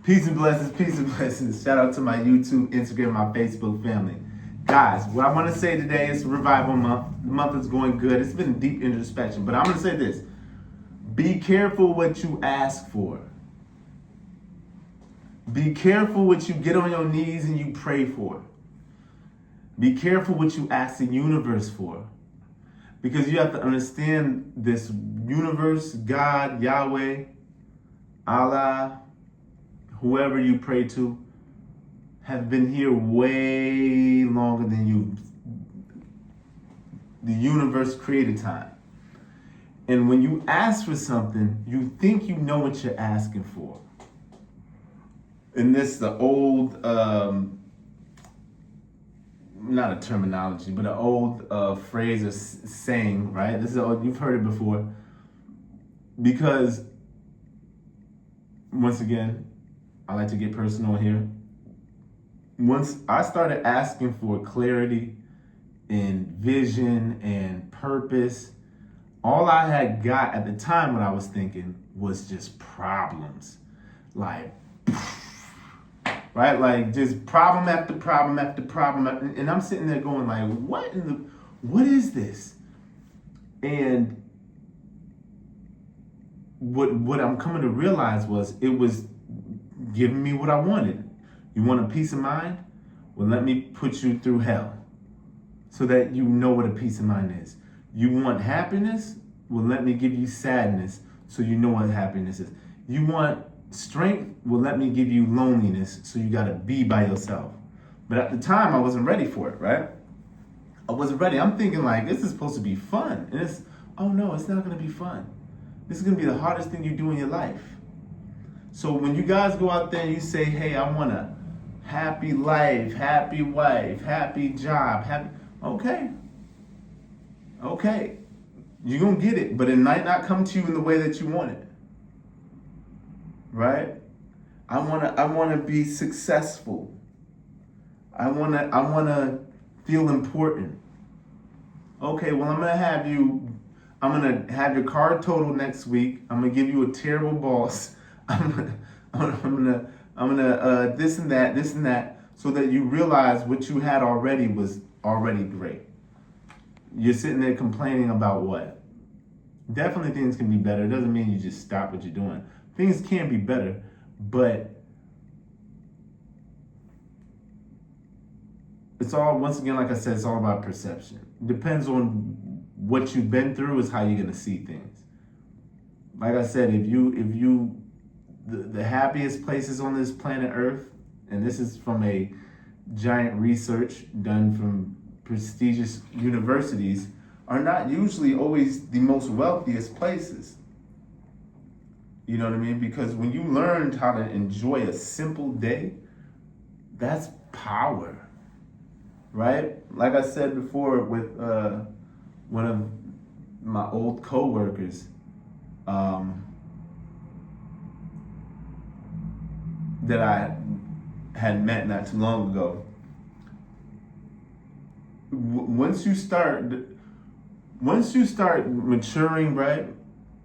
Peace and blessings, peace and blessings. Shout out to my YouTube, Instagram, my Facebook family. Guys, what I want to say today is Revival Month. The month is going good. It's been deep introspection, but I'm going to say this. Be careful what you ask for. Be careful what you get on your knees and you pray for. Be careful what you ask the universe for. Because you have to understand this universe, God, Yahweh, Allah, whoever you pray to, have been here way longer than you. The universe created time. And when you ask for something, you think you know what you're asking for. And this is the old, not a terminology, but an old phrase or saying, right? This is you've heard it before. Because, once again, I like to get personal here. Once I started asking for clarity and vision and purpose, all I had got at the time when I was thinking was just problems. Like, right? Like just problem after problem after problem. And I'm sitting there going like, what is this? And what I'm coming to realize was it was giving me what I wanted. You want a peace of mind? Well, let me put you through hell so that you know what a peace of mind is. You want happiness? Well, let me give you sadness so you know what happiness is. You want strength? Well, let me give you loneliness so you got to be by yourself. But at the time, I wasn't ready for it, right? I wasn't ready. I'm thinking like, this is supposed to be fun. And oh no, it's not going to be fun. This is going to be the hardest thing you do in your life. So when you guys go out there and you say, hey, I want a happy life, happy wife, happy job, okay. You're going to get it, but it might not come to you in the way that you want it. Right? I want to be successful. I want to feel important. Okay, well, I'm going to have your car totaled next week. I'm going to give you a terrible boss. I'm gonna this and that, so that you realize what you had already was already great. You're sitting there complaining about what? Definitely things can be better. It doesn't mean you just stop what you're doing. Things can be better, but it's all, once again, like I said, it's all about perception. Depends on what you've been through is how you're gonna see things. Like I said, if you the happiest places on this planet Earth, and this is from a giant research done from prestigious universities, are not usually always the most wealthiest places. You know what I mean? Because when you learned how to enjoy a simple day, that's power, right? Like I said before with one of my old coworkers, that I had met not too long ago. Once you start maturing, right,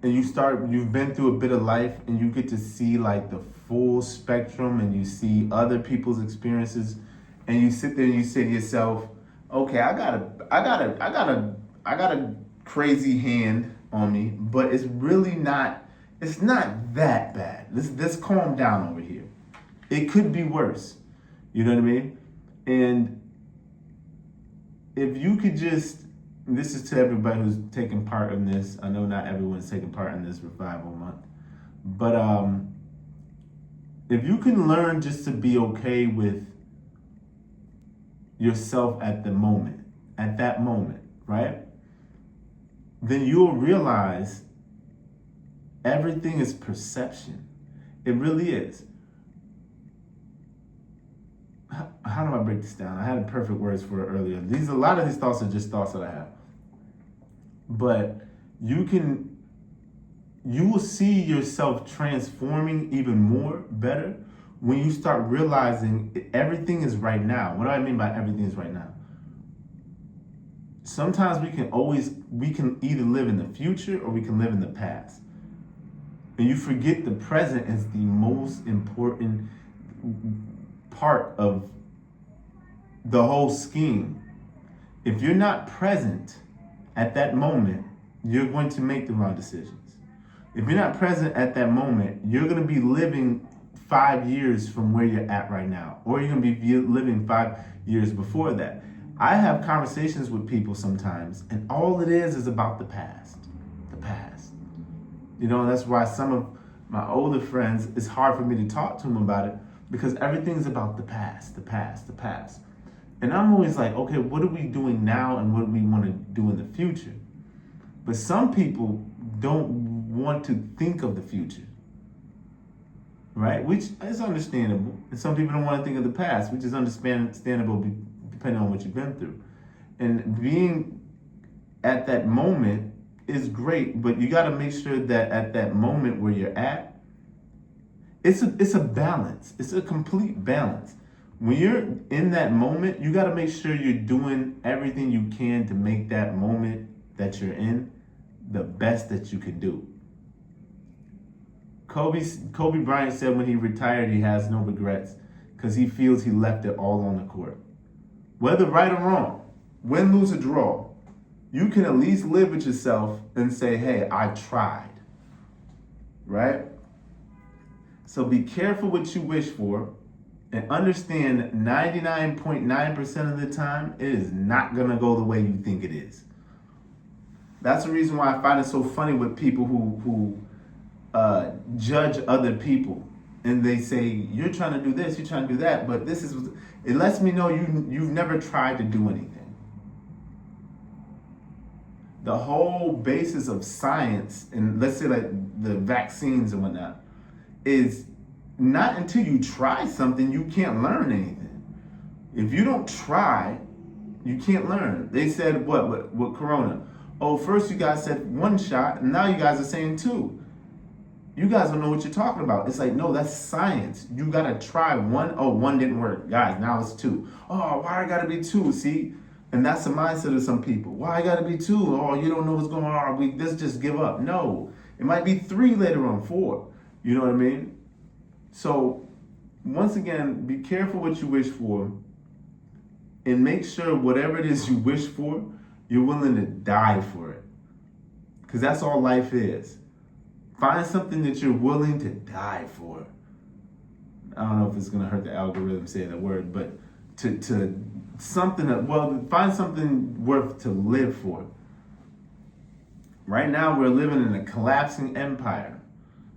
and you've been through a bit of life, and you get to see like the full spectrum, and you see other people's experiences, and you sit there and you say to yourself, okay, I got a crazy hand on me, but it's really not. It's not that bad. Let's calm down over here. It could be worse. You know what I mean? And if you could just, this is to everybody who's taking part in this. I know not everyone's taking part in this Revival Month. But if you can learn just to be okay with yourself at that moment, right? Then you'll realize everything is perception. It really is. How do I break this down? I had perfect words for it earlier. A lot of these thoughts are just thoughts that I have. But you will see yourself transforming even more better when you start realizing everything is right now. What do I mean by everything is right now? Sometimes we can either live in the future or we can live in the past. And you forget the present is the most important part of the whole scheme. If you're not present at that moment, you're going to make the wrong decisions. If you're not present at that moment, you're going to be living 5 years from where you're at right now, or you're going to be living 5 years before that. I have conversations with people sometimes, and all it is about the past. The past. You know, that's why some of my older friends, it's hard for me to talk to them about it, because everything's about the past, the past, the past. And I'm always like, okay, what are we doing now and what do we want to do in the future? But some people don't want to think of the future, right? Which is understandable. And some people don't want to think of the past, which is understandable depending on what you've been through. And being at that moment is great, but you got to make sure that at that moment where you're at, it's a balance. It's a complete balance. When you're in that moment, you got to make sure you're doing everything you can to make that moment that you're in the best that you can do. Kobe Bryant said when he retired, he has no regrets because he feels he left it all on the court. Whether right or wrong, win, lose, or draw, you can at least live with yourself and say, hey, I tried, right? So be careful what you wish for, and understand 99.9% of the time, it is not gonna go the way you think it is. That's the reason why I find it so funny with people who judge other people, and they say, you're trying to do this, you're trying to do that, but it lets me know you've never tried to do anything. The whole basis of science, and let's say like the vaccines and whatnot, is not until you try something, you can't learn anything. If you don't try, you can't learn. They said what Corona? Oh, first you guys said 1 shot, and now you guys are saying 2. You guys don't know what you're talking about. It's like, no, that's science. You gotta try 1. Oh, 1 didn't work. Guys, now it's 2. Oh, why I gotta be 2? See? And that's the mindset of some people. Why I gotta be 2? Oh, you don't know what's going on. Let's just give up. No, it might be 3 later on, 4. You know what I mean? So, once again, be careful what you wish for, and make sure whatever it is you wish for, you're willing to die for it. Because that's all life is. Find something that you're willing to die for. I don't know if it's gonna hurt the algorithm saying that word, but to something that, well, find something worth to live for. Right now we're living in a collapsing empire,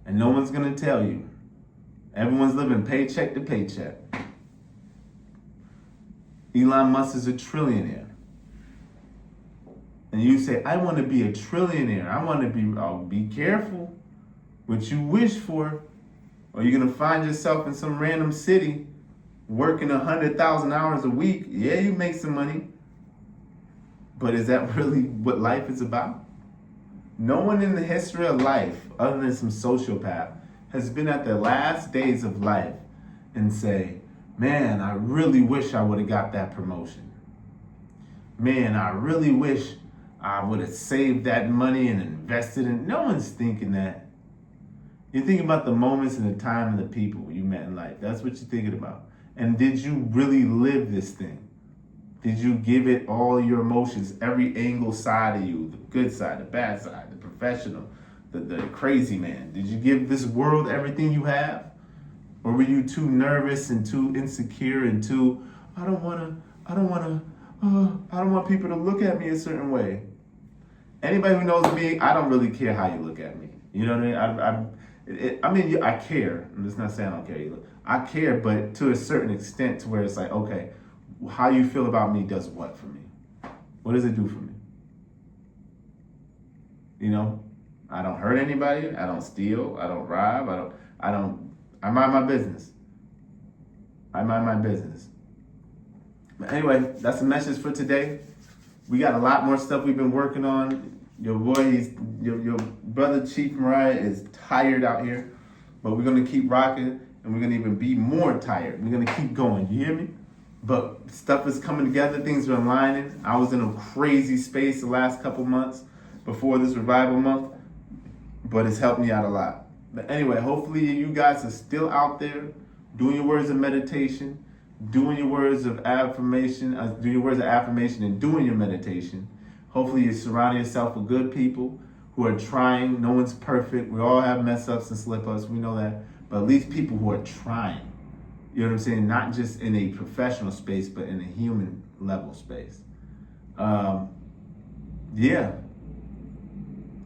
and no one's gonna tell you. Everyone's living paycheck to paycheck. Elon Musk is a trillionaire. And you say, I want to be a trillionaire. I want to be careful what you wish for, or you're going to find yourself in some random city working 100,000 hours a week. Yeah, you make some money. But is that really what life is about? No one in the history of life, other than some sociopath, has been at their last days of life and say, man, I really wish I would have got that promotion. Man, I really wish I would have saved that money and invested in. No one's thinking that. You're thinking about the moments and the time and the people you met in life. That's what you're thinking about. And did you really live this thing? Did you give it all your emotions, every angle side of you, the good side, the bad side, the professional, the crazy man? Did you give this world everything you have? Or were you too nervous and too insecure and too, I don't want people to look at me a certain way. Anybody who knows me, I don't really care how you look at me. You know what I mean? I care. I'm just not saying I don't care. I care, but to a certain extent, to where it's like, okay, how you feel about me does what for me? What does it do for me? You know, I don't hurt anybody. I don't steal. I don't rob. I mind my business. I mind my business. But anyway, that's the message for today. We got a lot more stuff we've been working on. Your boy, your brother Chief Mariah is tired out here, but we're gonna keep rocking, and we're gonna even be more tired. We're gonna keep going. You hear me? But stuff is coming together. Things are aligning. I was in a crazy space the last couple months before this revival month, but it's helped me out a lot. But anyway, hopefully you guys are still out there doing your words of meditation, doing your words of affirmation, doing your words of affirmation and doing your meditation. Hopefully you're surrounding yourself with good people who are trying. No one's perfect. We all have mess ups and slip ups. We know that. But at least people who are trying. You know what I'm saying? Not just in a professional space, but in a human level space. Yeah.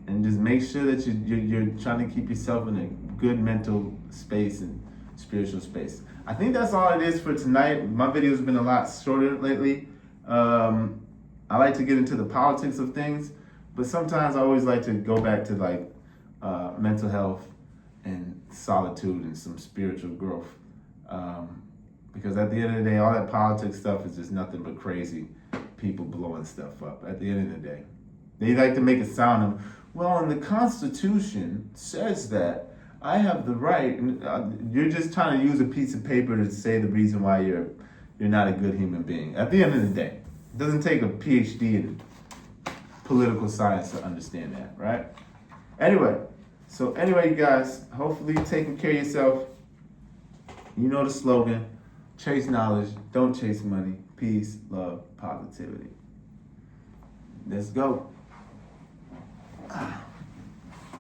And just make sure that you're trying to keep yourself in a good mental space and spiritual space. I think that's all it is for tonight. My video's been a lot shorter lately. I like to get into the politics of things, but sometimes I always like to go back to like mental health and solitude and some spiritual growth. Because at the end of the day, all that politics stuff is just nothing but crazy people blowing stuff up at the end of the day. They like to make it sound of, well, and the Constitution says that I have the right, and you're just trying to use a piece of paper to say the reason why you're not a good human being. At the end of the day, it doesn't take a PhD in political science to understand that, right? Anyway, you guys, hopefully you're taking care of yourself. You know the slogan, chase knowledge, don't chase money, peace, love, positivity. Let's go.